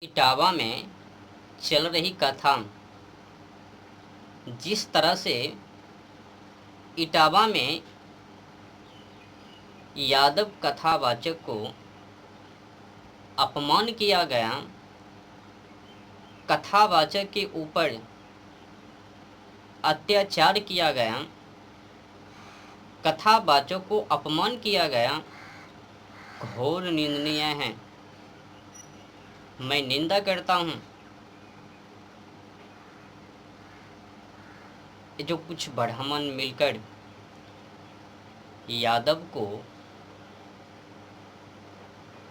इटावा में चल रही कथा। जिस तरह से इटावा में यादव कथावाचक को अपमान किया गया, कथावाचक के ऊपर अत्याचार किया गया, कथावाचक को अपमान किया गया, घोर निंदनीय है। मैं निंदा करता हूँ। जो कुछ ब्राह्मण मिलकर यादव को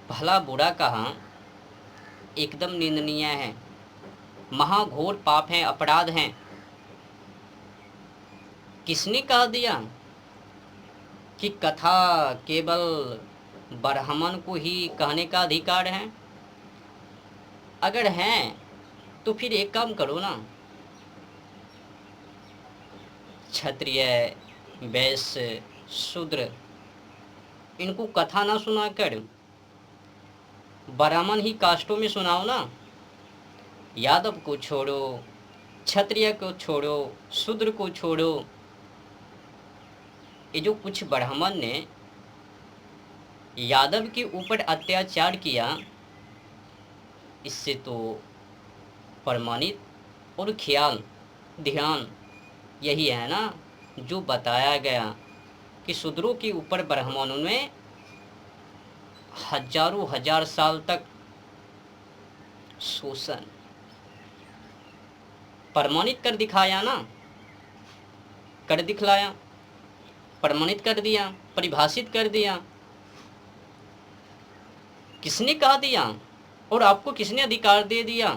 भला बुरा कहा, एकदम निंदनीय है, महाघोर पाप है, अपराध है। किसने कह दिया कि कथा केवल ब्राह्मण को ही कहने का अधिकार है? अगर है तो फिर एक काम करो ना, क्षत्रिय, वैश्य, शूद्र इनको कथा ना सुनाकर ब्राह्मण ही कास्टों में सुनाओ ना। यादव को छोड़ो, क्षत्रिय को छोड़ो, शूद्र को छोड़ो। ये जो कुछ ब्राह्मण ने यादव के ऊपर अत्याचार किया, इससे तो प्रमाणित और ख्याल ध्यान यही है ना जो बताया गया कि शूद्रों के ऊपर ब्राह्मणों ने हजारों हजार साल तक शोषण प्रमाणित कर दिखाया ना, कर दिखलाया, प्रमाणित कर दिया, परिभाषित कर दिया। किसने कह दिया और आपको किसने अधिकार दे दिया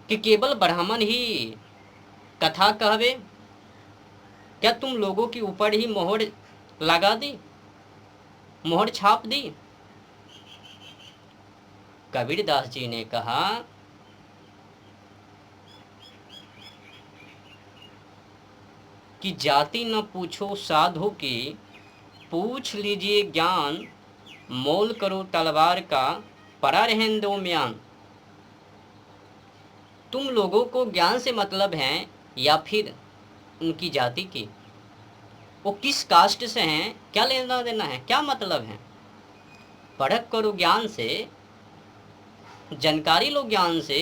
कि केवल ब्राह्मण ही कथा कहवे? क्या तुम लोगों के ऊपर ही मोहर लगा दी, मोहर छाप दी? कबीरदास जी ने कहा कि जाति न पूछो साधु की, पूछ लीजिए ज्ञान, मोल करो तलवार का, परा रहन दो म्यान। तुम लोगों को ज्ञान से मतलब है या फिर उनकी जाति की? वो किस कास्ट से हैं, क्या लेना देना है, क्या मतलब है? परख करो ज्ञान से, जानकारी लो ज्ञान से,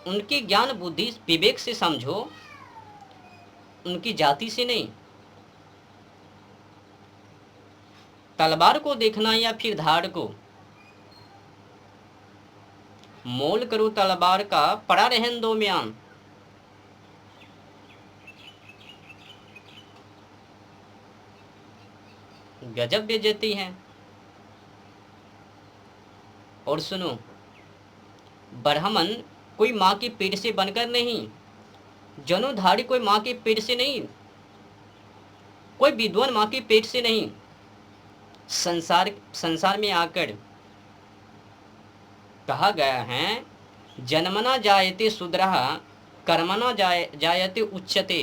उनकी ज्ञान बुद्धि विवेक से समझो, उनकी जाति से नहीं। तलवार को देखना या फिर धार को? मोल करो तलवार का, पड़ा रहन दो म्यान। गजब बेइज्जती है। और सुनो, ब्राह्मण कोई माँ की पेट से बनकर नहीं, जनुधारी कोई माँ के पेट से नहीं, कोई विद्वान माँ के पेट से नहीं, संसार में आकर कहा गया है जन्मना जायते शूद्रः, कर्मणा जायते उच्यते।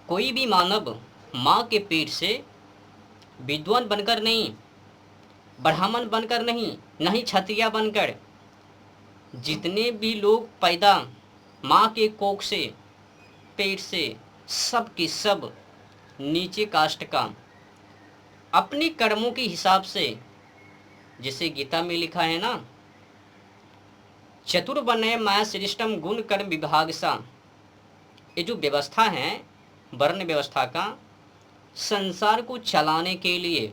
कोई भी मानव माँ के पेट से विद्वान बनकर नहीं, ब्राह्मण बनकर नहीं, नहीं क्षत्रिय बनकर, जितने भी लोग पैदा माँ के कोख से, पेट से, सब के सब नीचे कास्ट का, अपने कर्मों के हिसाब से, जैसे गीता में लिखा है ना, चतुर्वर्ण्य माया श्रेष्ठम गुण कर्म विभाग सा। ये जो व्यवस्था है वर्ण व्यवस्था का, संसार को चलाने के लिए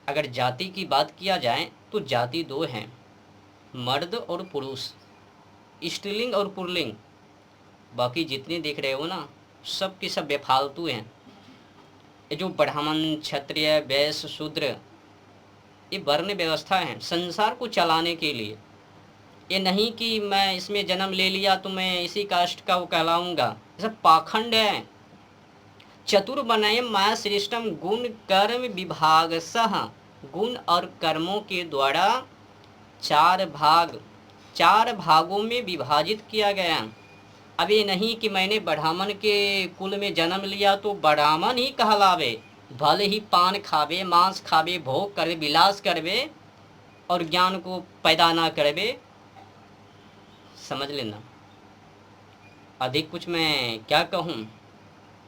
अगर जाति की बात किया जाए तो जाति दो हैं, मर्द और पुरुष, स्त्रीलिंग और पुल्लिंग। बाकी जितने देख रहे हो ना, सब के सब बेफालतू हैं। ये जो ब्राह्मण, क्षत्रिय, वैश्य, शूद्र, ये वर्ण व्यवस्था है संसार को चलाने के लिए। ये नहीं कि मैं इसमें जन्म ले लिया तो मैं इसी कास्ट का वो कहलाऊंगा, ये सब पाखंड है। चतुर्वर्ण्य माया श्रेष्ठम गुण कर्म विभाग सह, गुण और कर्मों के द्वारा चार भागों में विभाजित किया गया। अब ये नहीं कि मैंने ब्राह्मण के कुल में जन्म लिया तो ब्राह्मण ही कहलावे, भले ही पान खावे, मांस खावे, भोग करवे, विलास करवे और ज्ञान को पैदा ना करवे, समझ लेना। अधिक कुछ मैं क्या कहूँ।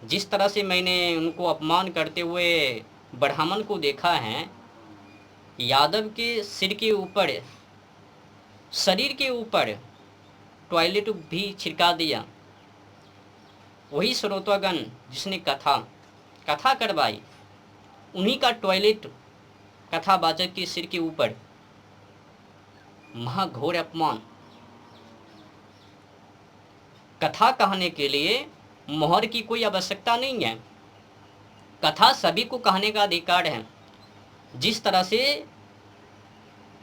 जिस तरह से मैंने उनको अपमान करते हुए ब्राह्मण को देखा है, यादव के सिर के ऊपर, शरीर के ऊपर टॉयलेट भी छिड़का दिया। वही श्रोतागण जिसने कथा करवाई, उन्हीं का टॉयलेट कथावाचक के सिर के ऊपर। महाघोर अपमान। कथा कहने के लिए मोहर की कोई आवश्यकता नहीं है। कथा सभी को कहने का अधिकार है। जिस तरह से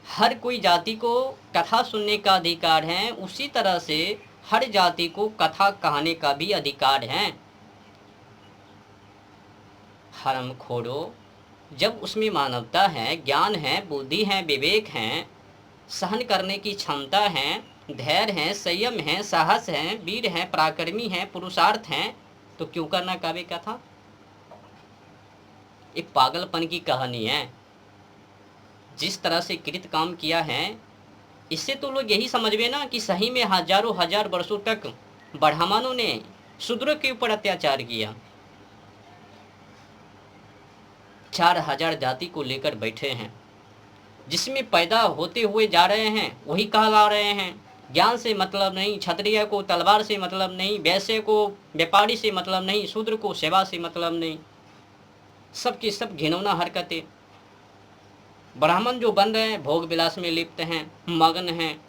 हर कोई जाति को कथा सुनने का अधिकार है, उसी तरह से हर जाति को कथा कहने का भी अधिकार है। हरामखोरो, जब उसमें मानवता है, ज्ञान है, बुद्धि है, विवेक है, सहन करने की क्षमता है, धैर्य है, संयम है, साहस है, वीर है, पराक्रमी है, पुरुषार्थ है, तो क्यों करना काव्य कथा। एक पागलपन की कहानी है। जिस तरह से कृत काम किया है, इससे तो लोग यही समझवे ना कि सही में हजारों हजार वर्षों तक ब्राह्मणों ने शूद्रों के ऊपर अत्याचार किया। 4000 जाति को लेकर बैठे हैं, जिसमें पैदा होते हुए जा रहे हैं वही कहला रहे हैं। ज्ञान से मतलब नहीं, क्षत्रिय को तलवार से मतलब नहीं, वैश्य को व्यापारी से मतलब नहीं, शूद्र को सेवा से मतलब नहीं। सबकी सब घिनौना हरकतें। ब्राह्मण जो बन रहे हैं, भोग विलास में लिप्त हैं, मग्न हैं,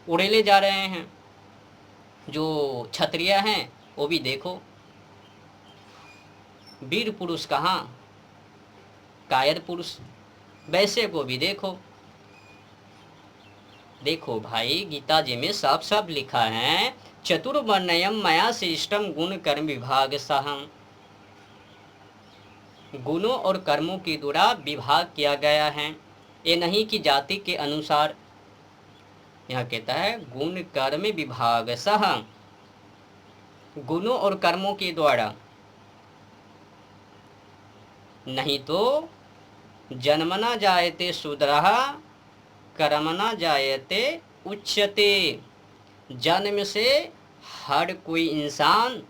उड़ेले जा रहे हैं। जो क्षत्रिय हैं वो भी देखो, वीर पुरुष कहाँ, कायर पुरुष। वैसे को भी देखो। देखो भाई, गीता जी में साफ साफ लिखा है, चतुर्वर्ण्यम मया श्रेष्ठम गुण कर्म विभाग सहम। गुणों और कर्मों के द्वारा विभाग किया गया है। ये नहीं कि जाति के अनुसार। यहाँ कहता है गुण कर्म विभाग सहम, गुणों और कर्मों के द्वारा। नहीं तो जन्मना जायते शूद्रः कर्मना जायते उच्यते। जन्म से हर कोई इंसान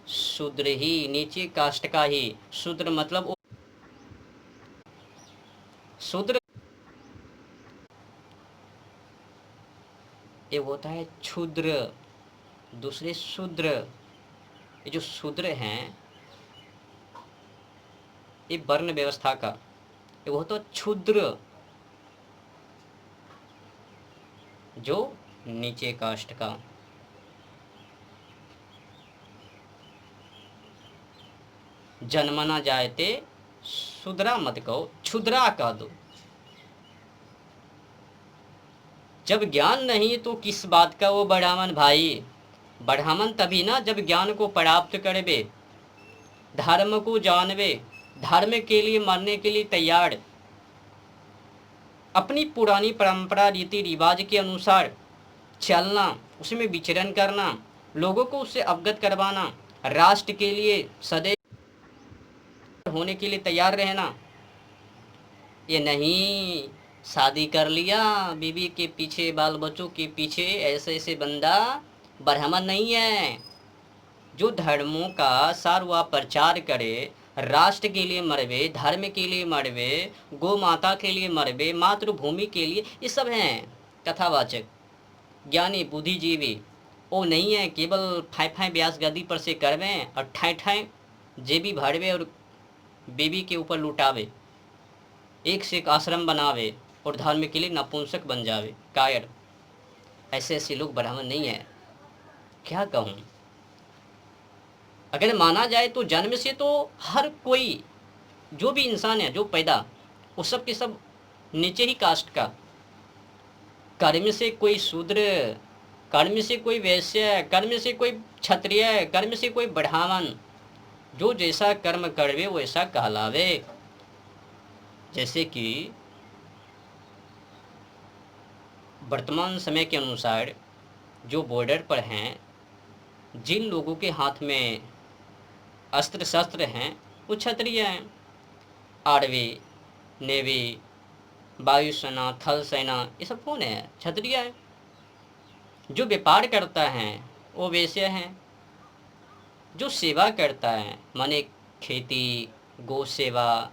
शूद्र ही, नीचे कास्ट का ही। शूद्र मतलब शूद्र ये होता है क्षुद्र, दूसरे शूद्र। ये जो शूद्र हैं, ये वर्ण व्यवस्था का, ये वो तो क्षुद्र जो नीचे कास्ट का। जन्मना जायते शूद्रा मत कहो, क्षुद्रा कह दो। जब ज्ञान नहीं तो किस बात का वो ब्राह्मण भाई। ब्राह्मण तभी ना जब ज्ञान को प्राप्त करवे, धर्म को जानवे, धर्म के लिए मरने के लिए तैयार, अपनी पुरानी परंपरा रीति रिवाज के अनुसार चलना, उसमें विचरण करना, लोगों को उससे अवगत करवाना, राष्ट्र के लिए सदैव होने के लिए तैयार रहना। ये नहीं शादी कर लिया, बीवी के पीछे, बाल बच्चों के पीछे, ऐसे ऐसे बंदा ब्राह्मण नहीं है। जो धर्मों का सारवा प्रचार करे, राष्ट्र के लिए मरवे, धर्म के लिए मरवे, गौ माता के लिए मरवे, मातृभूमि के लिए, ये सब हैं कथावाचक, ज्ञानी, बुद्धिजीवी। वो नहीं है केवल फाय फाय ब्यास गद्दी पर से करवें और ठाए ठाए जेबी भरवे और बीवी के ऊपर लुटावे, एक से एक आश्रम बनावे और धर्म के लिए नपुंसक बन जावे, कायर। ऐसे ऐसे लोग ब्राह्मण नहीं है। क्या कहूँ। अगर माना जाए तो जन्म से तो हर कोई, जो भी इंसान है, जो पैदा, वो सब के सब नीचे ही कास्ट का। कर्म से कोई शूद्र, कर्म से कोई वैश्य, कर्म से कोई क्षत्रिय, कर्म से कोई ब्राह्मण। जो जैसा कर्म करवे वैसा कहलावे। जैसे कि वर्तमान समय के अनुसार जो बॉर्डर पर हैं, जिन लोगों के हाथ में अस्त्र शस्त्र हैं, वो क्षत्रिय हैं। आर्मी, नेवी, वायुसेना, थल सेना, ये सब कौन है? क्षत्रिय है। जो व्यापार करता है वो वैश्य हैं। जो सेवा करता है माने खेती, गौ सेवा,